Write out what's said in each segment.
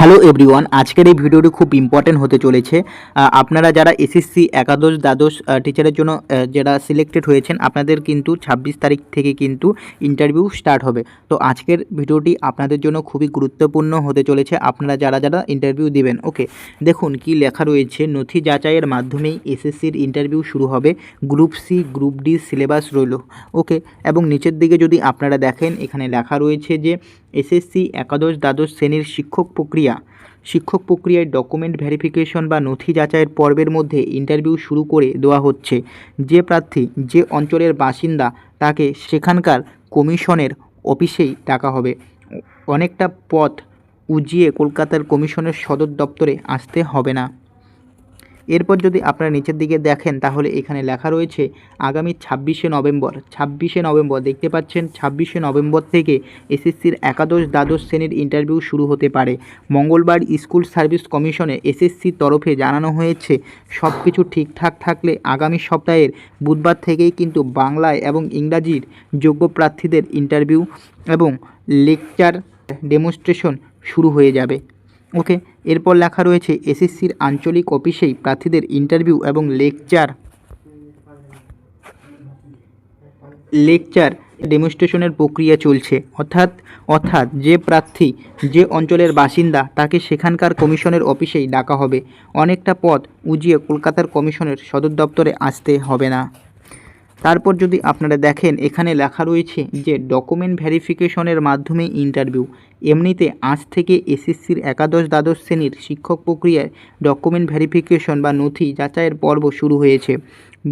Hello everyone, আজকের এই ভিডিওটি খুব ইম্পর্টেন্ট হতে চলেছে। আপনারা যারা এসএসসি একাদশ দ্বাদশ টিচারের জন্য যারা সিলেক্টেড হয়েছেন, আপনাদের কিন্তু 26 তারিখ থেকে কিন্তু ইন্টারভিউ স্টার্ট হবে। তো আজকের ভিডিওটি আপনাদের জন্য খুবই গুরুত্বপূর্ণ হতে চলেছে, আপনারা যারা যারা ইন্টারভিউ দিবেন। ওকে, দেখুন কি লেখা রয়েছে। নথি যাচাইয়ের মাধ্যমেই এসএসসির ইন্টারভিউ শুরু হবে। Group C group D syllabus রইল। ওকে, এবং নিচের দিকে যদি আপনারা দেখেন, এখানে লেখা রয়েছে যে এসএসসি একাদশ দ্বাদশ শ্রেণীর শিক্ষক প্রক্রিয়ায় ডকুমেন্ট ভেরিফিকেশন বা নথি যাচাইয়ের পর্বের মধ্যে ইন্টারভিউ শুরু করে দেওয়া হচ্ছে। যে প্রার্থী যে অঞ্চলের বাসিন্দা তাকে সেখানকার কমিশনের অফিসেই ডাকা হবে। অনেকটা পথ উজিয়ে কলকাতার কমিশনের সদর দপ্তরে আসতে হবে না। এরপর যদি আপনারা নিচের দিকে দেখেন, তাহলে এখানে লেখা রয়েছে আগামী 26শে নভেম্বর দেখতে পাচ্ছেন, 26শে নভেম্বর থেকে এসএসসির একাদশ দ্বাদশ শ্রেণীর ইন্টারভিউ শুরু হতে পারে। মঙ্গলবার স্কুল সার্ভিস কমিশনে এসএসসির তরফে জানানো হয়েছে, সব কিছু ঠিকঠাক থাকলে আগামী সপ্তাহের বুধবার থেকেই কিন্তু বাংলায় এবং ইংরাজির যোগ্য প্রার্থীদের ইন্টারভিউ এবং লেকচার ডেমনস্ট্রেশন শুরু হয়ে যাবে। ওকে, এরপর লেখা রয়েছে এসএসসির আঞ্চলিক অফিসেই প্রার্থীদের ইন্টারভিউ এবং লেকচার ডেমনস্ট্রেশনের প্রক্রিয়া চলছে। অর্থাৎ যে প্রার্থী যে অঞ্চলের বাসিন্দা তাকে সেখানকার কমিশনের অফিসেই ডাকা হবে। অনেকটা পথ উজিয়ে কলকাতার কমিশনের সদর দপ্তরে আসতে হবে না। তারপর যদি আপনারা দেখেন, এখানে লেখা রয়েছে যে ডকুমেন্ট ভেরিফিকেশনের মাধ্যমে ইন্টারভিউ। এমনিতে আজ থেকে এসএসসির একাদশ দ্বাদশ শ্রেণীর শিক্ষক প্রক্রিয়ায় ডকুমেন্ট ভেরিফিকেশন বা নথি যাচাইয়ের পর্ব শুরু হয়েছে।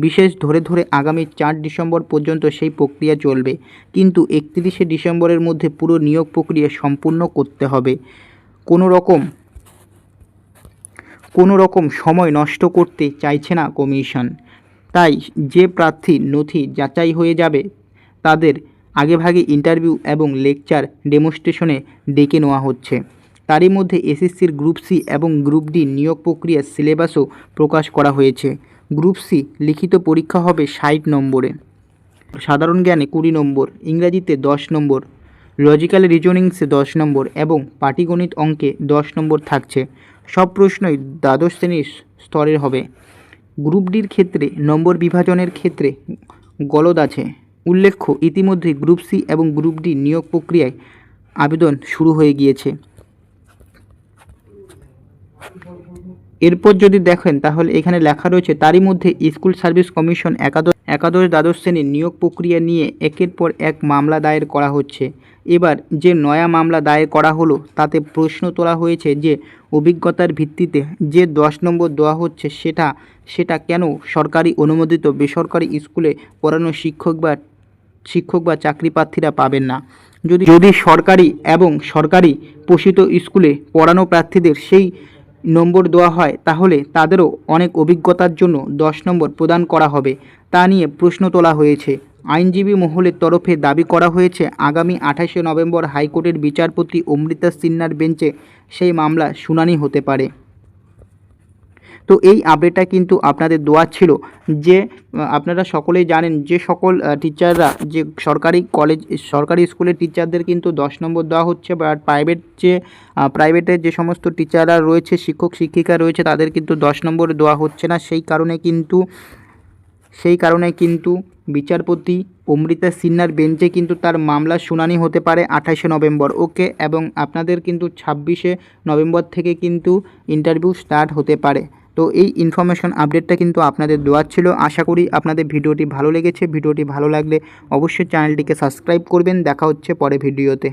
বিশেষ ধরে আগামী 4 ডিসেম্বর পর্যন্ত সেই প্রক্রিয়া চলবে, কিন্তু 31শে ডিসেম্বরের মধ্যে পুরো নিয়োগ প্রক্রিয়া সম্পূর্ণ করতে হবে। কোনো রকম সময় নষ্ট করতে চাইছে না কমিশন। তাই যে প্রার্থী নথি যাচাই হয়ে যাবে তাদের আগেভাগে ইন্টারভিউ এবং লেকচার ডেমনস্ট্রেশনে ডেকে নেওয়া হচ্ছে। তারই মধ্যে এসএসসির গ্রুপ সি এবং গ্রুপ ডি নিয়োগ প্রক্রিয়ার সিলেবাসও প্রকাশ করা হয়েছে। গ্রুপ সি লিখিত পরীক্ষা হবে 60 নম্বরে, সাধারণ জ্ঞানে 20 নম্বর, ইংরাজিতে 10 নম্বর, লজিক্যাল রিজনিংসে 10 নম্বর এবং পাটিগণিত অঙ্কে 10 নম্বর থাকছে। সব প্রশ্নই দ্বাদশ শ্রেণীর স্তরের হবে। গ্রুপ ডির ক্ষেত্রে নম্বর বিভাজনের ক্ষেত্রে গলদ আছে। উল্লেখ্য, ইতিমধ্যে গ্রুপ সি এবং গ্রুপ ডি নিয়োগ প্রক্রিয়ায় আবেদন শুরু হয়ে গিয়েছে। এরপর যদি দেখেন, তাহলে এখানে লেখা রয়েছে তারই মধ্যে স্কুল সার্ভিস কমিশন একাদশ দ্বাদশ শ্রেণীর নিয়োগ প্রক্রিয়া নিয়ে একের পর এক মামলা দায়ের করা হচ্ছে। এবার যে নয়া মামলা দায়ের করা হলো তাতে প্রশ্ন তোলা হয়েছে যে অভিজ্ঞতার ভিত্তিতে যে 10 নম্বর দেওয়া হচ্ছে সেটা কেন সরকারি অনুমোদিত বেসরকারি স্কুলে পড়ানো শিক্ষক বা চাকরি প্রার্থীরা পাবেন না। যদি সরকারি এবং সরকারি পোষিত স্কুলে পড়ানো প্রার্থীদের সেই নম্বর দেওয়া হয়, তাহলে তাদেরও অনেক অভিজ্ঞতার জন্য 10 নম্বর প্রদান করা হবে। তা নিয়ে প্রশ্ন তোলা হয়েছে। আইনজীবী মহলের তরফে দাবি করা হয়েছে, আগামী 28শে নভেম্বর হাইকোর্টের বিচারপতি অমৃতা সিনহার বেঞ্চে সেই মামলা শুনানি হতে পারে। তো এই আপডেটটা কিন্তু আপনাদের দেওয়ার ছিল যে আপনারা সকলেই জানেন যে সকল টিচাররা যে সরকারি স্কুলের টিচারদের কিন্তু 10 নম্বর দেওয়া হচ্ছে, বাট প্রাইভেটের যে সমস্ত টিচাররা রয়েছে, শিক্ষক শিক্ষিকা রয়েছে, তাদের কিন্তু 10 নম্বর দেওয়া হচ্ছে না। সেই কারণে কিন্তু বিচারপতি অমৃতা সিনহার বেঞ্চে কিন্তু তার মামলা শুনানি হতে পারে 28শে নভেম্বর। ওকে, এবং আপনাদের কিন্তু 26শে নভেম্বর থেকে কিন্তু ইন্টারভিউ স্টার্ট হতে পারে। তো এই ইনফরমেশন আপডেটটা কিন্তু আপনাদের দেওয়ার ছিল। আশা করি আপনাদের ভিডিওটি ভালো লেগেছে। ভিডিওটি ভালো লাগলে অবশ্যই চ্যানেলটিকে সাবস্ক্রাইব করবেন। দেখা হচ্ছে পরে ভিডিওতে।